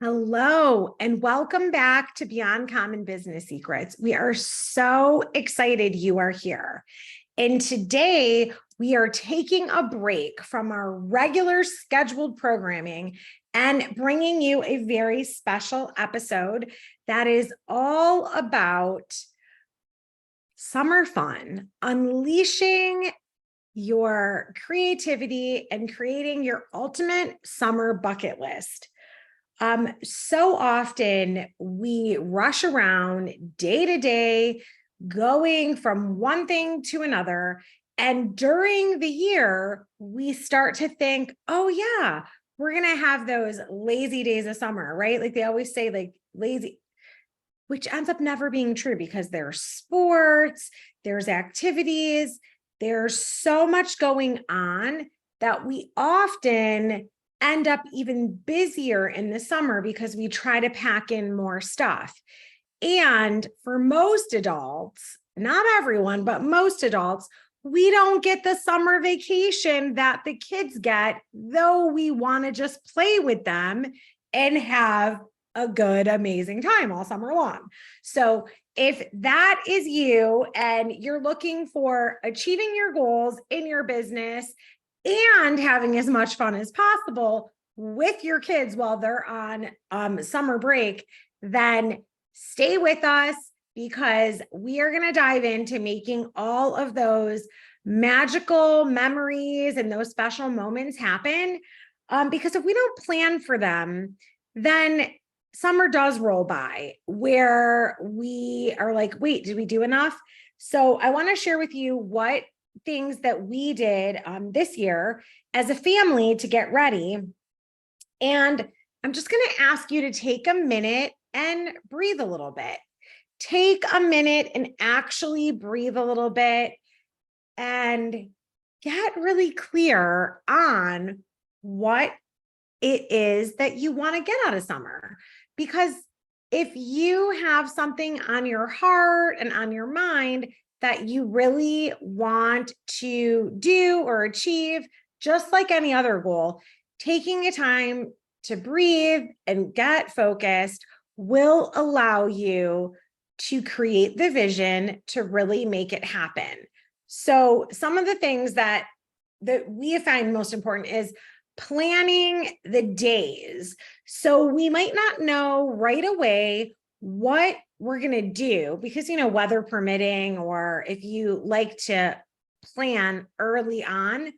Hello, and welcome back to Beyond Common Business Secrets. We are so excited you are here. And today we are taking a break from our regular scheduled programming and bringing you a very special episode that is all about summer fun, unleashing your creativity and creating your ultimate summer bucket list. So often we rush around day to day, going from one thing to another. And during the year, we start to think, oh yeah, we're going to have those lazy days of summer, right? Like they always say, like lazy, which ends up never being true because there's sports, there's activities, there's so much going on that we often end up even busier in the summer because we try to pack in more stuff. And for most adults, not everyone, but most adults, we don't get the summer vacation that the kids get, though we want to just play with them and have a good, amazing time all summer long. So if that is you and you're looking for achieving your goals in your business and having as much fun as possible with your kids while they're on summer break, then stay with us because we are going to dive into making all of those magical memories and those special moments happen. Because if we don't plan for them, then summer does roll by where we are like, wait, did we do enough? So I want to share with you what things that we did this year as a family to get ready. And I'm just going to ask you to take a minute and breathe a little bit. Take a minute and actually breathe a little bit and get really clear on what it is that you want to get out of summer. Because if you have something on your heart and on your mind that you really want to do or achieve, just like any other goal, taking a time to breathe and get focused will allow you to create the vision to really make it happen. So some of the things that we find most important is planning the days. So we might not know right away what we're going to do because, weather permitting, or if you like to plan early on.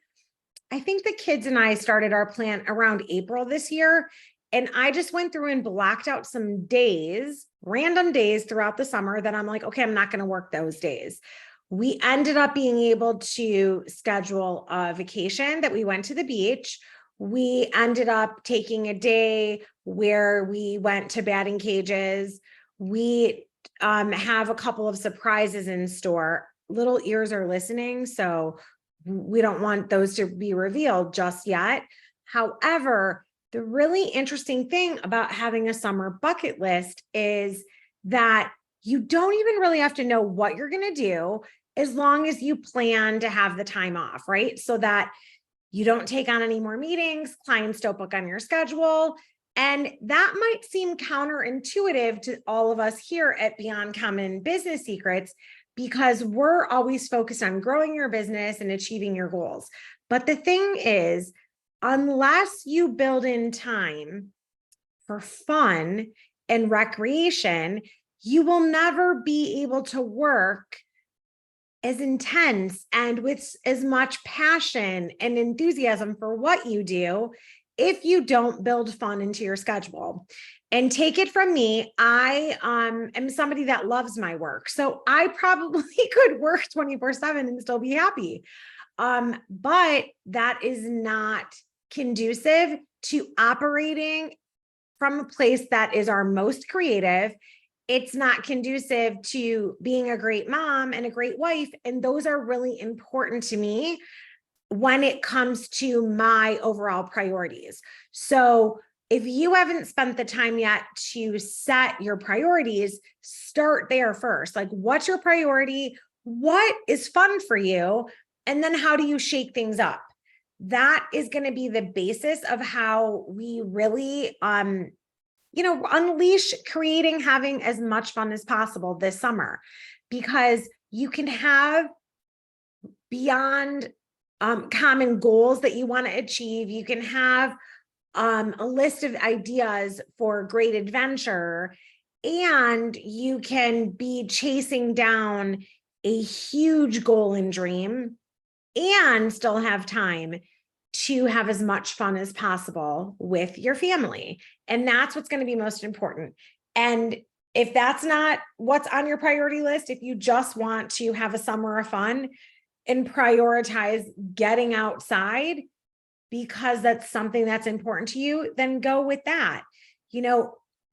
I think the kids and I started our plan around April this year. And I just went through and blacked out some days, random days throughout the summer that I'm like, okay, I'm not going to work those days. We ended up being able to schedule a vacation that we went to the beach. We ended up taking a day where we went to batting cages. We have a couple of surprises in store. Little ears are listening, so we don't want those to be revealed just yet. However, the really interesting thing about having a summer bucket list is that you don't even really have to know what you're going to do as long as you plan to have the time off, right? So that you don't take on any more meetings, clients don't book on your schedule. And that might seem counterintuitive to all of us here at Beyond Common Business Secrets, because we're always focused on growing your business and achieving your goals. But the thing is, unless you build in time for fun and recreation, you will never be able to work as intense and with as much passion and enthusiasm for what you do if you don't build fun into your schedule. And take it from me, I am somebody that loves my work. So I probably could work 24/7 and still be happy. But that is not conducive to operating from a place that is our most creative. It's not conducive to being a great mom and a great wife. And those are really important to me when it comes to my overall priorities. So if you haven't spent the time yet to set your priorities, start there first. Like, what's your priority? What is fun for you? And then how do you shake things up? That is going to be the basis of how we really unleash creating, having as much fun as possible this summer, because you can have beyond common goals that you want to achieve. You can have a list of ideas for great adventure, and you can be chasing down a huge goal and dream and still have time to have as much fun as possible with your family. And that's what's going to be most important. And if that's not what's on your priority list, if you just want to have a summer of fun and prioritize getting outside because that's something that's important to you, then go with that.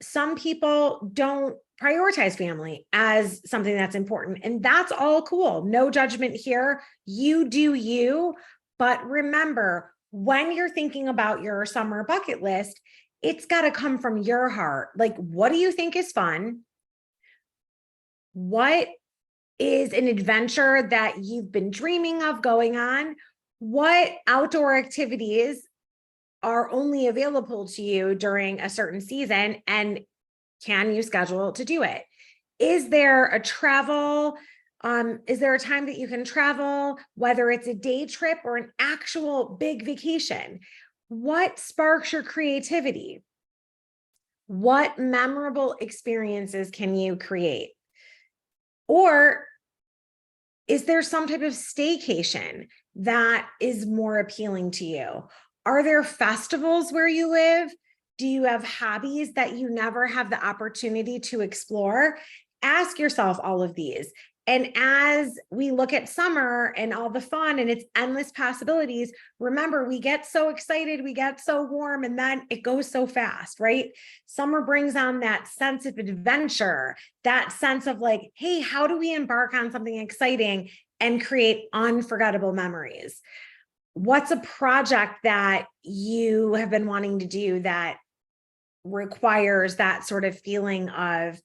Some people don't prioritize family as something that's important, and that's all cool. No judgment here. You do you. But remember, when you're thinking about your summer bucket list, it's got to come from your heart. Like, what do you think is fun? What is an adventure that you've been dreaming of going on? What outdoor activities are only available to you during a certain season, and can you schedule to do it? Is there a travel? Is there a time that you can travel, whether it's a day trip or an actual big vacation? What sparks your creativity? What memorable experiences can you create? Or is there some type of staycation that is more appealing to you? Are there festivals where you live? Do you have hobbies that you never have the opportunity to explore? Ask yourself all of these. And as we look at summer and all the fun and its endless possibilities, remember, we get so excited, we get so warm, and then it goes so fast, right? Summer brings on that sense of adventure, that sense of like, hey, how do we embark on something exciting and create unforgettable memories? What's a project that you have been wanting to do that requires that sort of feeling of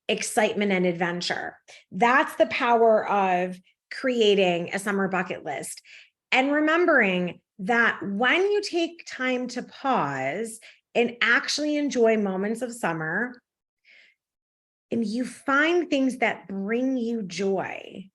excitement and adventure? That's the power of creating a summer bucket list. And remembering that when you take time to pause and actually enjoy moments of summer, and you find things that bring you joy,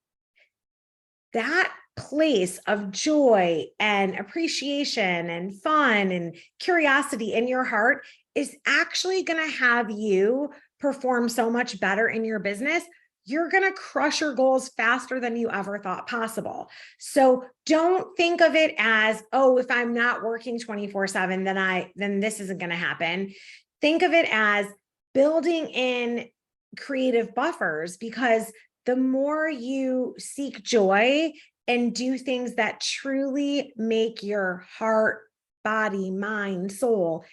that place of joy and appreciation and fun and curiosity in your heart is actually going to have you perform so much better in your business. You're going to crush your goals faster than you ever thought possible. So don't think of it as, oh, if I'm not working 24/7, then this isn't going to happen. Think of it as building in creative buffers, because the more you seek joy and do things that truly make your heart, body, mind, soul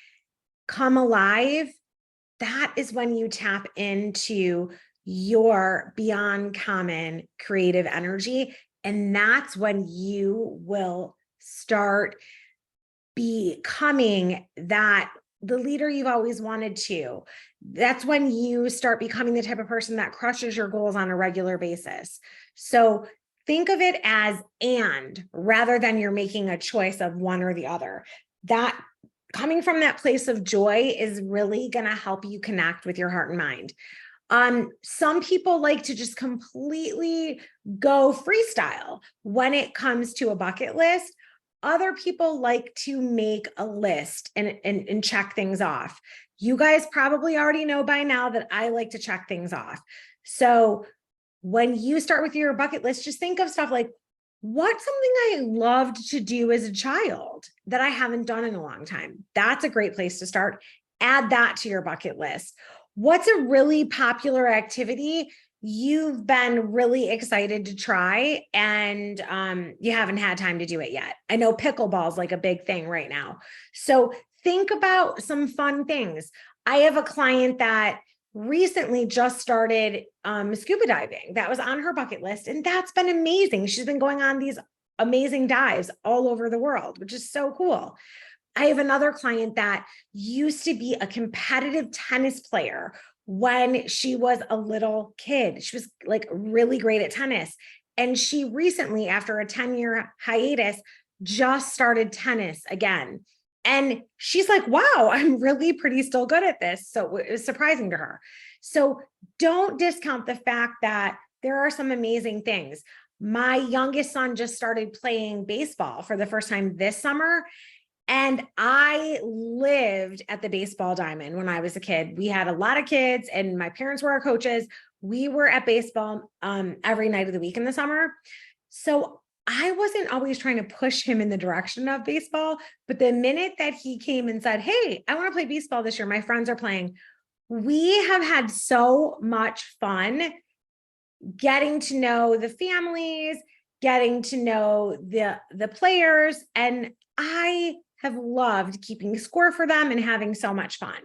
come alive, that is when you tap into your beyond common creative energy. And that's when you will start becoming the leader you've always wanted to. That's when you start becoming the type of person that crushes your goals on a regular basis. So think of it as and rather than you're making a choice of one or the other. That coming from that place of joy is really going to help you connect with your heart and mind. Some people like to just completely go freestyle when it comes to a bucket list. Other people like to make a list and check things off. You guys probably already know by now that I like to check things off. So when you start with your bucket list, just think of stuff like, what's something I loved to do as a child that I haven't done in a long time? That's a great place to start. Add that to your bucket list. What's a really popular activity you've been really excited to try and you haven't had time to do it yet? I know pickleball is like a big thing right now. So think about some fun things. I have a client that recently just started scuba diving. That was on her bucket list, and that's been amazing. She's been going on these amazing dives all over the world, which is so cool. I have another client that used to be a competitive tennis player when she was a little kid. She was like really great at tennis. And she recently, after a 10-year hiatus, just started tennis again. And she's like, wow, I'm really pretty still good at this. So it was surprising to her. So don't discount the fact that there are some amazing things. My youngest son just started playing baseball for the first time this summer. And I lived at the baseball diamond when I was a kid. We had a lot of kids and my parents were our coaches. We were at baseball every night of the week in the summer. So I wasn't always trying to push him in the direction of baseball, but the minute that he came and said, hey, I want to play baseball this year, my friends are playing, we have had so much fun getting to know the families, getting to know the players, and I have loved keeping score for them and having so much fun.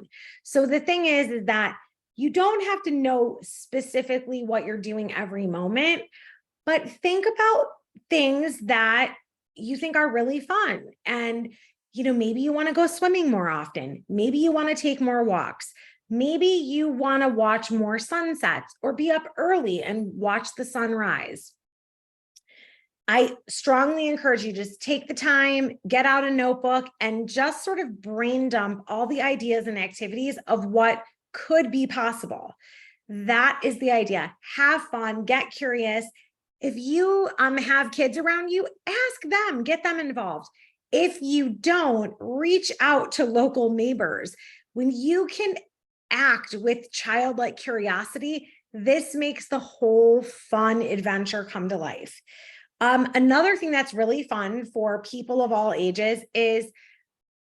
So the thing is that you don't have to know specifically what you're doing every moment, but think about things that you think are really fun. And, maybe you want to go swimming more often. Maybe you want to take more walks. Maybe you want to watch more sunsets or be up early and watch the sunrise. I strongly encourage you to just take the time, get out a notebook, and just sort of brain dump all the ideas and activities of what could be possible. That is the idea. Have fun, get curious. If you have kids around you, ask them, get them involved. If you don't, reach out to local neighbors. When you can act with childlike curiosity, this makes the whole fun adventure come to life. Another thing that's really fun for people of all ages is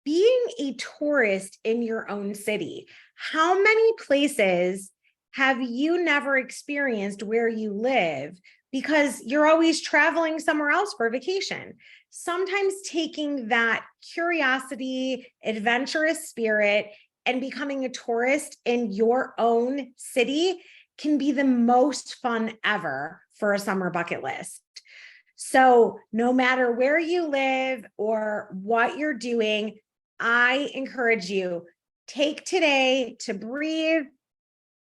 being a tourist in your own city. How many places have you never experienced where you live because you're always traveling somewhere else for vacation? Sometimes taking that curiosity, adventurous spirit, and becoming a tourist in your own city can be the most fun ever for a summer bucket list. So no matter where you live or what you're doing, I encourage you, take today to breathe,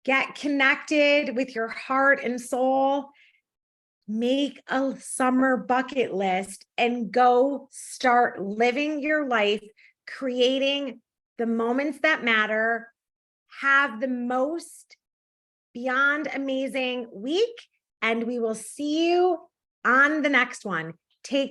get connected with your heart and soul, make a summer bucket list, and go start living your life, creating the moments that matter. Have the most beyond amazing week, and we will see you on the next one. Take